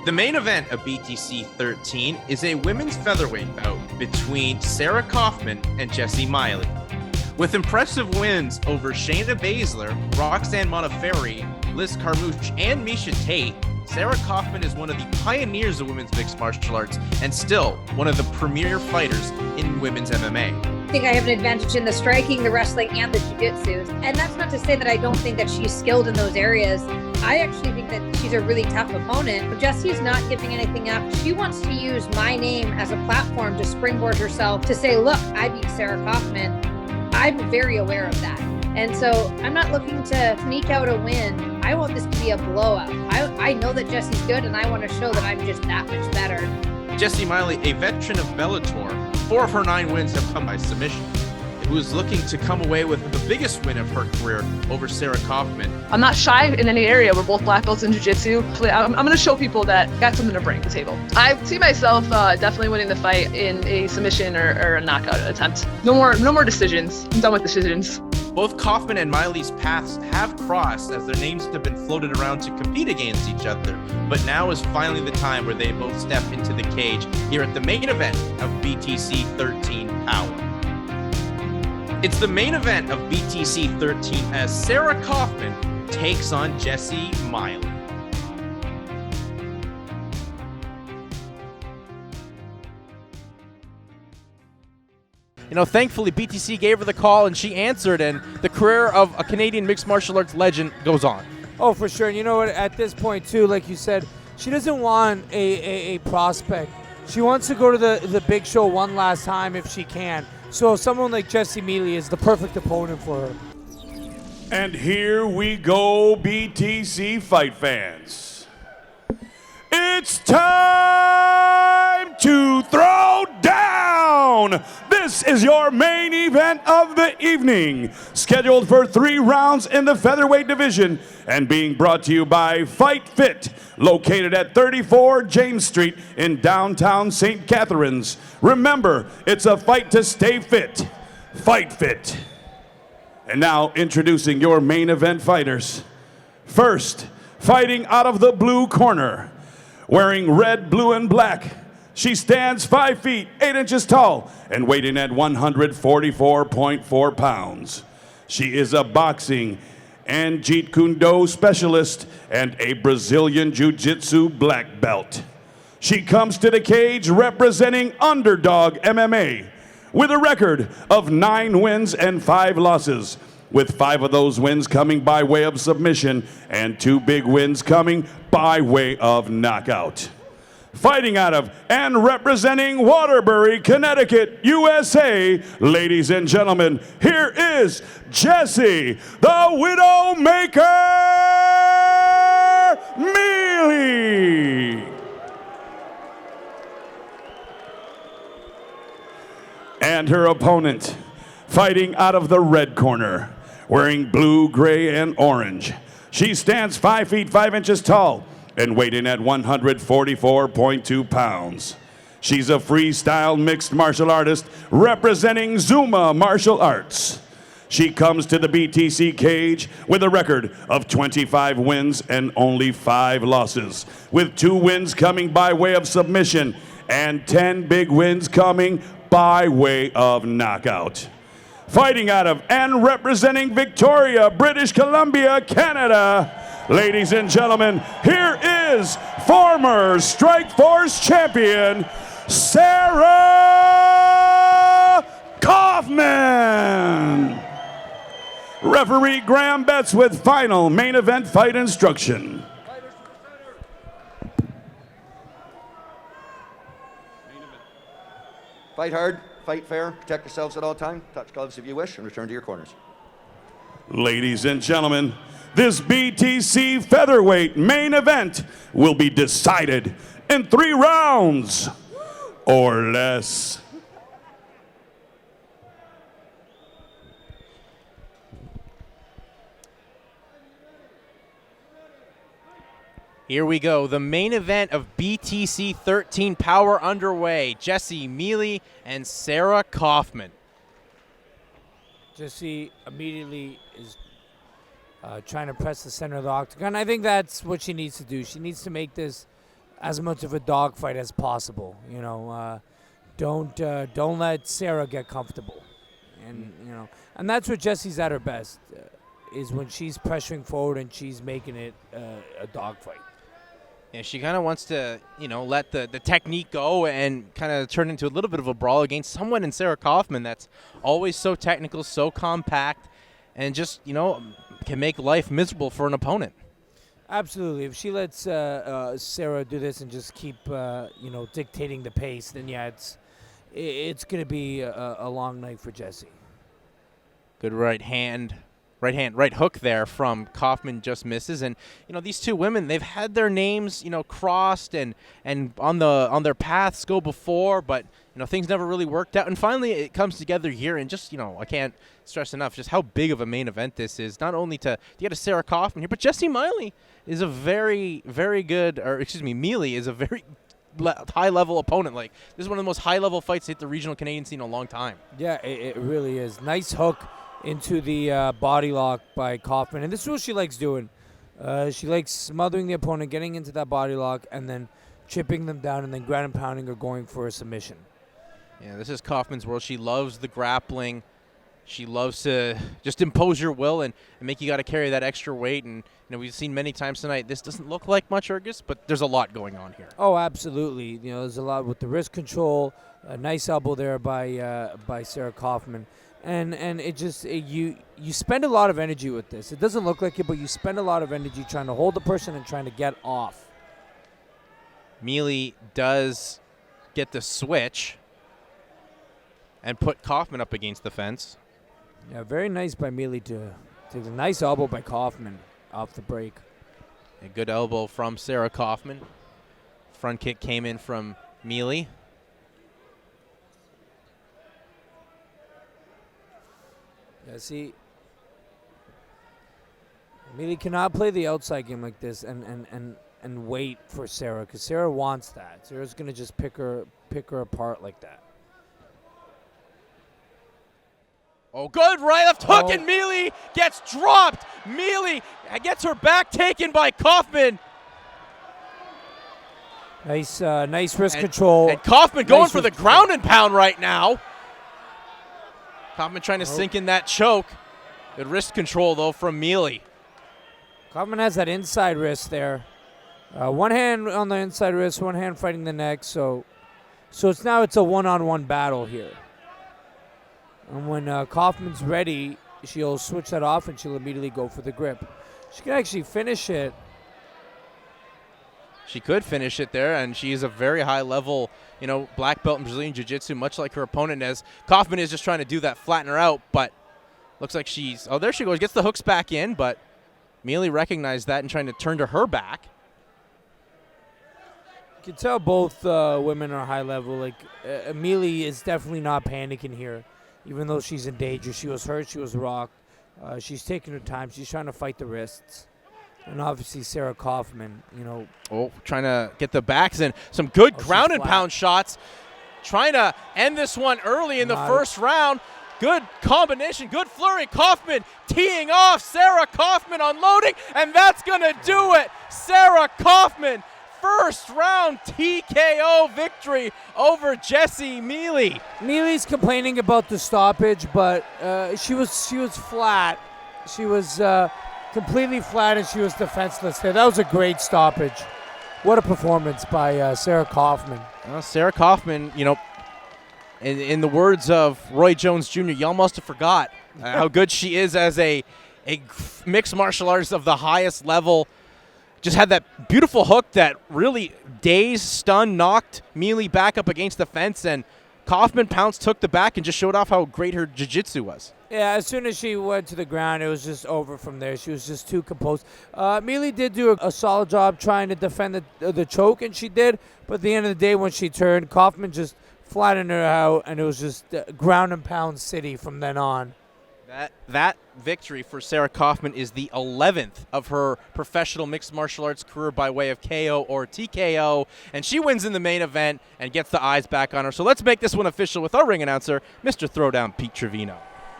The main event of BTC 13 is a women's featherweight bout between Sarah Kaufman and Jessy Miele. With impressive wins over Shayna Baszler, Roxanne Modafferi, Liz Carmouche, and Miesha Tate, Sarah Kaufman is one of the pioneers of women's mixed martial arts and still one of the premier fighters in women's MMA. I think I have an advantage in the striking, the wrestling, and the jiu-jitsu. And that's not to say that I don't think that she's skilled in those areas. I actually think that she's a really tough opponent. But Jessy's not giving anything up. She wants to use my name as a platform to springboard herself to say, look, I beat Sarah Kaufman. I'm very aware of that. And so I'm not looking to sneak out a win. I want this to be a blowout. I know that Jessy's good, and I want to show that I'm just that much better. Jessy Miele, a veteran of Bellator, 4 of her 9 wins have come by submission, who is looking to come away with the biggest win of her career over Sarah Kaufman. I'm not shy in any area. We're both black belts in jiu-jitsu. I'm going to show people that I got something to bring to the table. I see myself definitely winning the fight in a submission or a knockout attempt. No more decisions. I'm done with decisions. Both Kaufman and Miele's paths have crossed as their names have been floated around to compete against each other, but now is finally the time where they both step into the cage here at the main event of BTC 13 Power. It's the main event of BTC 13 as Sarah Kaufman takes on Jessy Miele. You know, thankfully, BTC gave her the call, and she answered, and the career of a Canadian mixed martial arts legend goes on. Oh, for sure. And you know what? At this point, too, like you said, she doesn't want a prospect. She wants to go to the big show one last time if she can. So someone like Jessy Miele is the perfect opponent for her. And here we go, BTC fight fans. It's time to throw down. This is your main event of the evening, scheduled for 3 rounds in the featherweight division and being brought to you by Fight Fit, located at 34 James Street in downtown St Catharines. Remember, it's a fight to stay fit. Fight Fit. And now introducing your main event fighters. First, fighting out of the blue corner, wearing red, blue, and black. She stands 5 feet, 8 inches tall and weighing at 144.4 pounds. She is a boxing and Jeet Kune Do specialist and a Brazilian Jiu-Jitsu black belt. She comes to the cage representing Underdog MMA with a record of 9 wins and 5 losses, with 5 of those wins coming by way of submission and 2 big wins coming by way of knockout. Fighting out of and representing Waterbury, Connecticut, USA, ladies and gentlemen, here is Jessy, the Widowmaker Miele. And her opponent, fighting out of the red corner, wearing blue, gray, and orange. She stands 5 feet 5 inches tall and weighing at 144.2 pounds. She's a freestyle mixed martial artist representing Zuma Martial Arts. She comes to the BTC cage with a record of 25 wins and only 5 losses, with 2 wins coming by way of submission and 10 big wins coming by way of knockout. Fighting out of and representing Victoria, British Columbia, Canada, ladies and gentlemen, here is former Strikeforce champion, Sarah Kaufman. Referee Graham Betts with final main event fight instruction. Fight hard, fight fair, protect yourselves at all times, touch gloves if you wish, and return to your corners. Ladies and gentlemen, this BTC featherweight main event will be decided in 3 rounds or less. Here we go, the main event of BTC 13 Power underway. Jessy Miele and Sarah Kaufman. Jessy immediately is trying to press the center of the octagon. I think that's what she needs to do. She needs to make this as much of a dogfight as possible. Don't let Sarah get comfortable, and that's where Jessy's at her best, is when she's pressuring forward and she's making it a dogfight. Yeah, she kind of wants to, let the technique go and kind of turn into a little bit of a brawl against someone in Sarah Kaufman that's always so technical, so compact, and just, can make life miserable for an opponent. Absolutely. If she lets Sarah do this and just keep, dictating the pace, then yeah, it's going to be a long night for Jessy. Good right hook there from Kaufman, just misses. And these two women, they've had their names crossed and on their paths go before, but things never really worked out. And finally it comes together here, and just I can't stress enough just how big of a main event this is. Not only to get a Sarah Kaufman here, but Jessy Miele is a very, very good, Miele is a very high-level opponent. Like, this is one of the most high-level fights to hit the regional Canadian scene in a long time. Yeah, it really is. Nice hook into the body lock by Kaufman. And this is what she likes doing. She likes smothering the opponent, getting into that body lock, and then chipping them down, and then ground and pounding or going for a submission. Yeah, this is Kaufman's world. She loves the grappling. She loves to just impose your will and make you got to carry that extra weight. And we've seen many times tonight, this doesn't look like much, Ergys, but there's a lot going on here. Oh, absolutely. There's a lot with the wrist control. A nice elbow there by Sarah Kaufman. And it just you spend a lot of energy with this. It doesn't look like it, but you spend a lot of energy trying to hold the person and trying to get off. Miele does get the switch and put Kaufman up against the fence. Yeah, very nice by Miele to take a nice elbow by Kaufman off the break. A good elbow from Sarah Kaufman. Front kick came in from Miele. Yeah, see, Miele cannot play the outside game like this and wait for Sarah, because Sarah wants that. Sarah's gonna just pick her apart like that. Oh, good right left hook, and Miele gets dropped. Miele gets her back taken by Kaufman. Nice wrist control. And Kaufman going for the ground and pound right now. Kaufman trying to sink in that choke. Good wrist control, though, from Miele. Kaufman has that inside wrist there. One hand on the inside wrist, one hand fighting the neck. So it's a one-on-one battle here. And when Kaufman's ready, she'll switch that off and she'll immediately go for the grip. She can actually finish it. She could finish it there, and she is a very high-level, black belt in Brazilian Jiu-Jitsu, much like her opponent, as Kaufman is just trying to do that, flatten her out, but looks like there she goes, gets the hooks back in, but Miele recognized that and trying to turn to her back. You can tell both women are high level. Like, Miele is definitely not panicking here, even though she's in danger. She was hurt, she was rocked. She's taking her time. She's trying to fight the wrists. And obviously Sarah Kaufman, trying to get the backs in. Some good ground and pound shots. Trying to end this one early in the first round. Good combination, good flurry. Kaufman teeing off. Sarah Kaufman unloading, and that's going to do it. Sarah Kaufman, first round TKO victory over Jessy Miele. Miele's complaining about the stoppage, but she was flat. She was completely flat, and she was defenseless there. That was a great stoppage. What a performance by Sarah Kaufman. Sarah Kaufman, in the words of Roy Jones Jr., you almost forgot how good she is as a mixed martial artist of the highest level. Just had that beautiful hook that really dazed, stunned, knocked Miele back up against the fence, and Kaufman pounced, took the back, and just showed off how great her jiu-jitsu was. Yeah, as soon as she went to the ground, it was just over from there. She was just too composed. Miele did do a solid job trying to defend the choke, and she did. But at the end of the day, when she turned, Kaufman just flattened her out, and it was just ground and pound city from then on. That victory for Sarah Kaufman is the 11th of her professional mixed martial arts career by way of KO or TKO, and she wins in the main event and gets the eyes back on her. So let's make this one official with our ring announcer, Mr. Throwdown, Pete Trevino.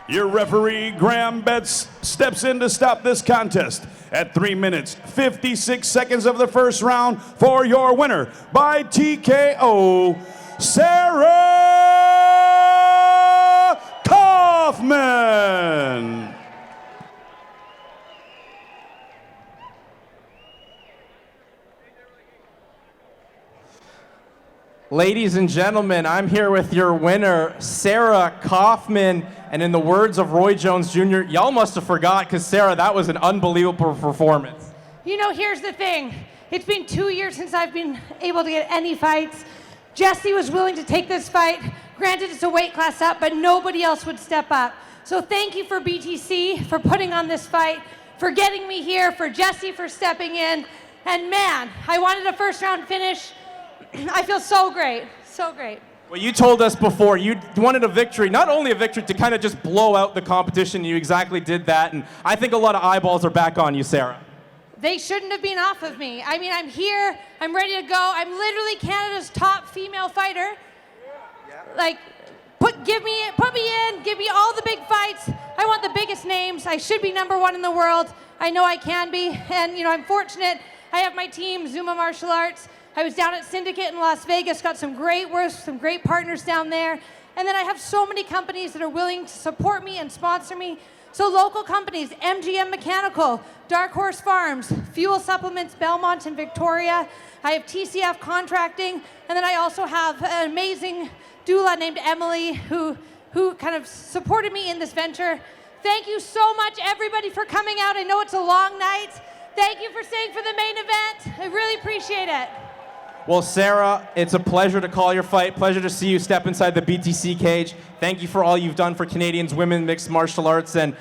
Your referee, Graham Betts, steps in to stop this contest at 3 minutes, 56 seconds of the first round for your winner by TKO, Sarah Kaufman. Ladies and gentlemen, I'm here with your winner, Sarah Kaufman. And in the words of Roy Jones Jr., y'all must have forgot, because Sarah, that was an unbelievable performance. You know, here's the thing. It's been 2 years since I've been able to get any fights. Jessy was willing to take this fight. Granted, it's a weight class up, but nobody else would step up. So thank you for BTC for putting on this fight, for getting me here, for Jessy for stepping in. And man, I wanted a first round finish. I feel so great, so great. Well, you told us before you wanted a victory, not only a victory, to kind of just blow out the competition. You exactly did that, and I think a lot of eyeballs are back on you, Sarah. They shouldn't have been off of me. I mean, I'm here, I'm ready to go. I'm literally Canada's top female fighter. Like, put me in, give me all the big fights. I want the biggest names. I should be #1 in the world. I know I can be, and you know, I'm fortunate. I have my team, Zuma Martial Arts. I was down at Syndicate in Las Vegas, got some great partners down there. And then I have so many companies that are willing to support me and sponsor me. So local companies, MGM Mechanical, Dark Horse Farms, Fuel Supplements, Belmont and Victoria. I have TCF Contracting. And then I also have an amazing doula named Emily who kind of supported me in this venture. Thank you so much, everybody, for coming out. I know it's a long night. Thank you for staying for the main event. I really appreciate it. Well, Sarah, it's a pleasure to call your fight. Pleasure to see you step inside the BTC cage. Thank you for all you've done for Canadians women mixed martial arts, and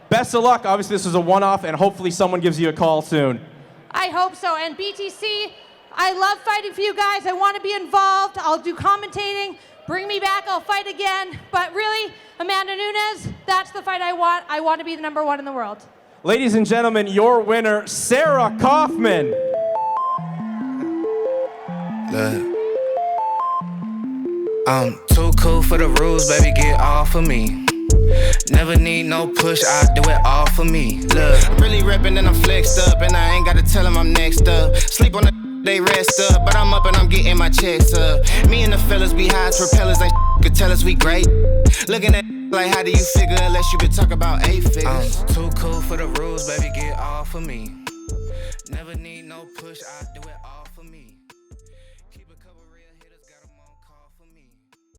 best of luck. Obviously, this was a one-off, and hopefully someone gives you a call soon. I hope so. And BTC, I love fighting for you guys. I want to be involved. I'll do commentating. Bring me back. I'll fight again. But really, Amanda Nunes, that's the fight I want. I want to be the #1 in the world. Ladies and gentlemen, your winner, Sarah Kaufman. Look, I'm too cool for the rules, baby, get off of me. Never need no push, I do it all for me. Look, I'm really reppin' and I'm flexed up, and I ain't gotta tell them I'm next up. Sleep on the they rest up, but I'm up and I'm getting my checks up. Me and the fellas be high as propellers, ain't could tell us we great. Looking at like, how do you figure unless you been talk about 8 figures? I'm too cool for the rules, baby, get off of me. Never need no push, I do it all for me.